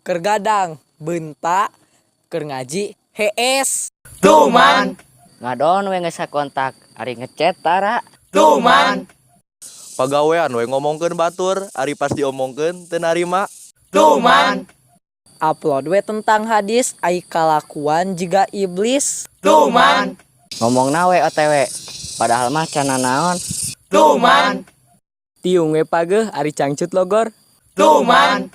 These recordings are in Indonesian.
keur gadang, bentak, keur ngaji, hees. Tuh man, Ngadon we geus kontak, ari ngechat tara. tuh man, Pagawean we ngomongkeun batur, ari pas diomongkeun teu narima. tuh man, Upload we tentang hadis, ai kalakuan jiga iblis. tuh man, Ngomongna we OTW, padahal mah can naon. tuh man, Tiung we pageuh, ari cangcut logor. tuh man.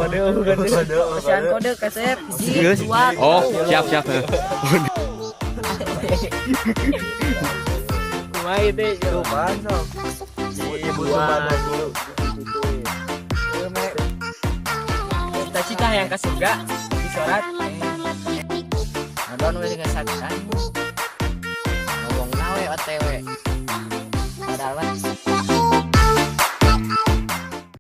Pesan kode kasep. Oh, siap. Kumaha itu? Tuh man sok. Ibu mana dulu. Cita-cita yang ke surga disorat. Ngadon we geus ngomongna we OTW, padahal mah